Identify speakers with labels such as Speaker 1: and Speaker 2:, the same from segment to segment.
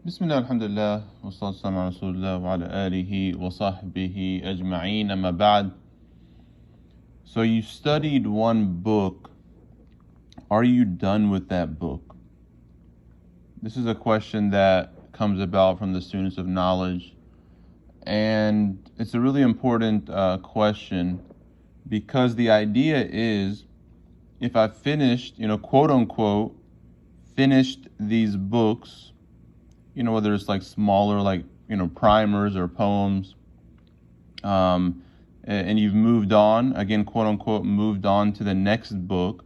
Speaker 1: بسم الله الحمد لله والصلاة والسلام على رسول الله وعلى آله وصحبه أجمعين أما بعد. So you studied one book. Are you done with that book? This is a question that comes about from the students of knowledge. And it's a really important question because the idea is if I finished, quote unquote, finished these books, whether it's like smaller, like, primers or poems, and you've moved on, again, quote unquote, moved on to the next book,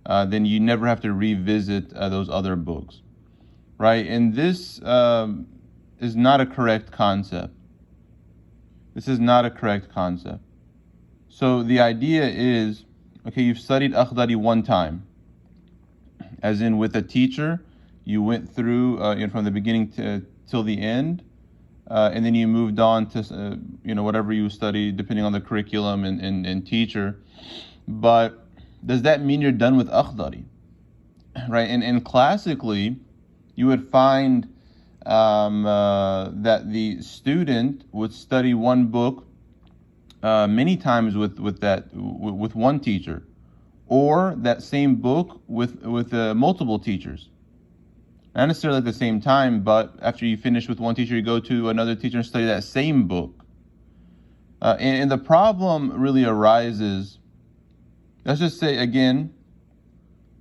Speaker 1: then you never have to revisit those other books, right? And this is not a correct concept. This is not a correct concept. So the idea is, okay, you've studied Akhdari one time, as in with a teacher, you went through from the beginning till the end, and then you moved on to whatever you studied, depending on the curriculum and teacher. But does that mean you're done with Akhdari? Right? And classically, you would find that the student would study one book many times with one teacher, or that same book with multiple teachers. Not necessarily at the same time, but after you finish with one teacher, you go to another teacher and study that same book. And the problem really arises, let's just say again,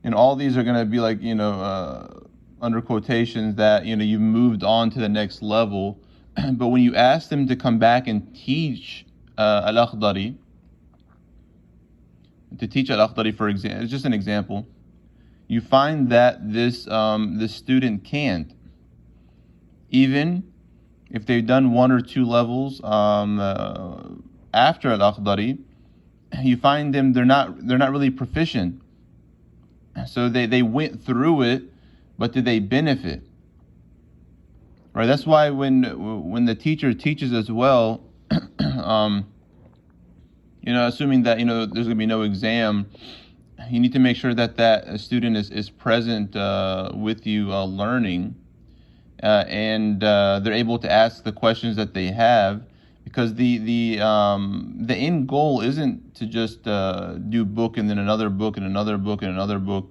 Speaker 1: and all these are going to be like, under quotations that, you've moved on to the next level. But when you ask them to come back and teach Al-Akhdari, for example, it's just an example, you find that this student can't, even if they've done one or two levels after Al-Akhdari. You find them they're not really proficient. So they went through it, but did they benefit? Right. That's why when the teacher teaches as well, assuming that there's going to be no exam, you need to make sure that student is present with you learning, and they're able to ask the questions that they have, because the end goal isn't to just do book and then another book and another book and another book,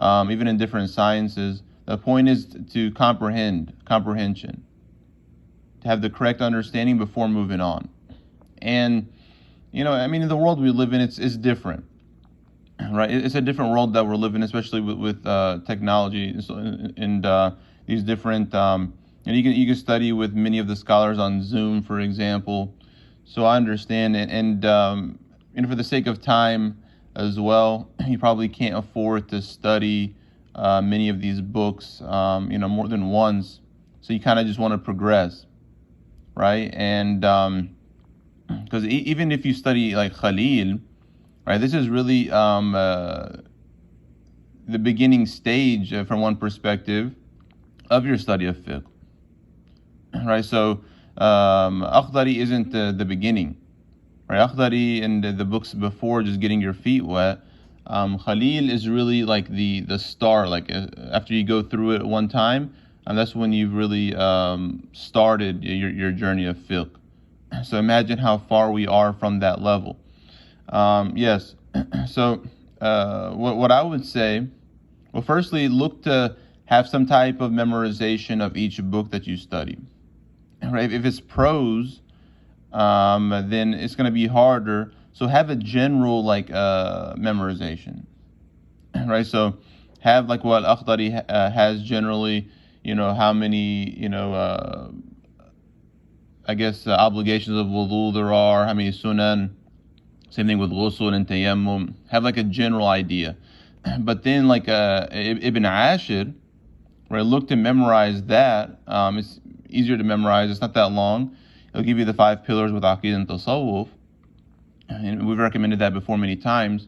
Speaker 1: even in different sciences. The point is to comprehension, to have the correct understanding before moving on. And in the world we live in, it's different. Right, it's a different world that we're living, especially with technology and these different. You can study with many of the scholars on Zoom, for example. So I understand, and for the sake of time as well, you probably can't afford to study many of these books, more than once. So you kind of just want to progress, right? And because even if you study like Khalil. Right, this is really the beginning stage from one perspective of your study of fiqh. Right, so Akhdari isn't the beginning. Right, Akhdari and the books before, just getting your feet wet. Khalil is really like the start. Like after you go through it one time, and that's when you've really started your journey of fiqh. So imagine how far we are from that level. Yes. So what I would say, well, firstly, look to have some type of memorization of each book that you study. Right? If it's prose, then it's going to be harder. So have a general memorization. Right? So have like what Akhdari has generally. How many obligations of wudu there are, how many sunan. Same thing with ghusl and tayammum. Have like a general idea. But then like Ibn Ashir, where I look to memorize that, it's easier to memorize. It's not that long. It'll give you the 5 pillars with Aqeedah and Tasawwuf. And we've recommended that before many times.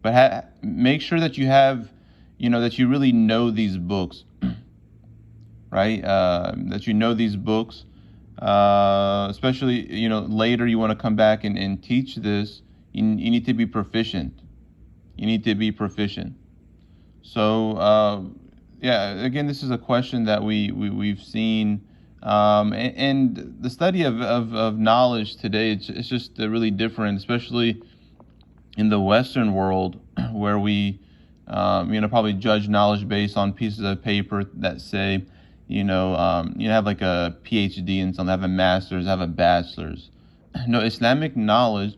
Speaker 1: But make sure that you have, that you really know these books. Right? That you know these books. Especially, later you want to come back and teach this. You need to be proficient. So Yeah, again, this is a question that we've seen, and the study of knowledge today, it's just really different, especially in the Western world, where we, probably judge knowledge based on pieces of paper that say, have like a PhD and some have a master's, have a bachelor's. No, Islamic knowledge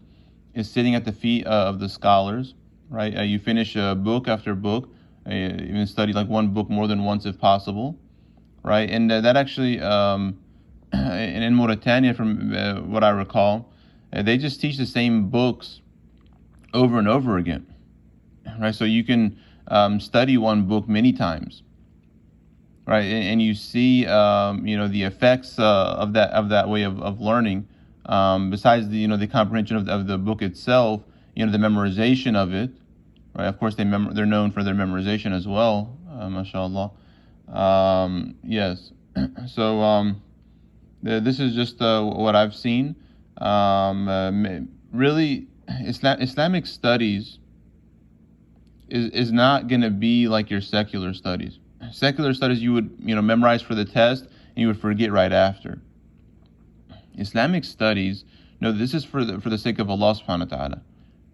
Speaker 1: is sitting at the feet of the scholars, right? You finish book after book, even study like one book more than once if possible, right? And that actually, in Mauritania, from what I recall, they just teach the same books over and over again, right? So you can study one book many times, right? And you see, the effects of that way of learning. Besides the comprehension of the book itself, the memorization of it, right? Of course, they're known for their memorization as well, mashallah. Yes. So this is just what I've seen. Really, Islamic studies is not going to be like your secular studies. Secular studies you would memorize for the test and you would forget right after. Islamic studies, this is for the sake of Allah subhanahu wa ta'ala.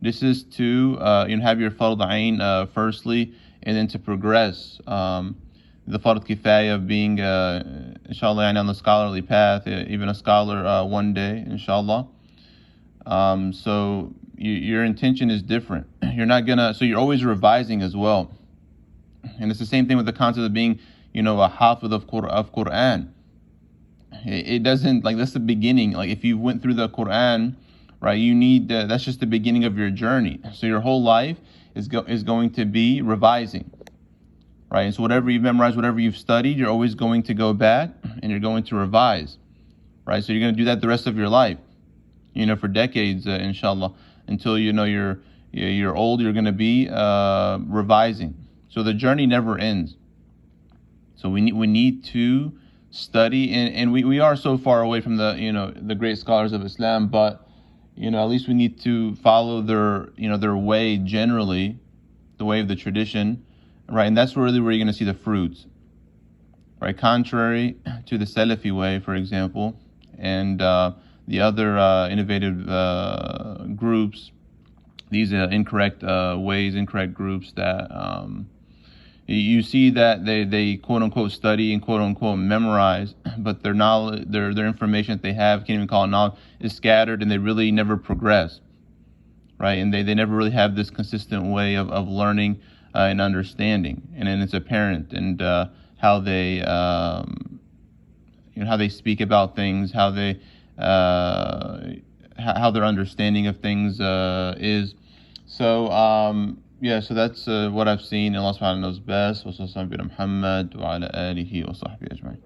Speaker 1: This is to have your fard ayn firstly, and then to progress. The fard kifaya of being inshallah on the scholarly path, even a scholar one day, inshallah. So your intention is different. So you're always revising as well. And it's the same thing with the concept of being, a hafidh of Quran. It doesn't, like, that's the beginning. Like, if you went through the Quran, right, you need, that's just the beginning of your journey. So your whole life is going to be revising, right? And so whatever you've memorized, whatever you've studied, you're always going to go back and you're going to revise, right? So you're going to do that the rest of your life, for decades, inshallah, until you're old. You're going to be revising. So the journey never ends. So we need to study, and we are so far away from the great scholars of Islam, but at least we need to follow their way, generally the way of the tradition, right? And that's really where you're going to see the fruits, right? Contrary to the Salafi way, for example, and the other innovative groups, these incorrect ways, incorrect groups that you see that they quote unquote study and quote unquote memorize, but their knowledge, their information that they have, can't even call it knowledge, is scattered, and they really never progress, right? And they never really have this consistent way of learning and understanding, and then it's apparent, and how they how they speak about things, how they how their understanding of things is. So so that's what I've seen. Allah subhanahu wa ta'ala knows best. Wa sallallahu ala Muhammad wa ala alihi wa sahbihi ajma'in.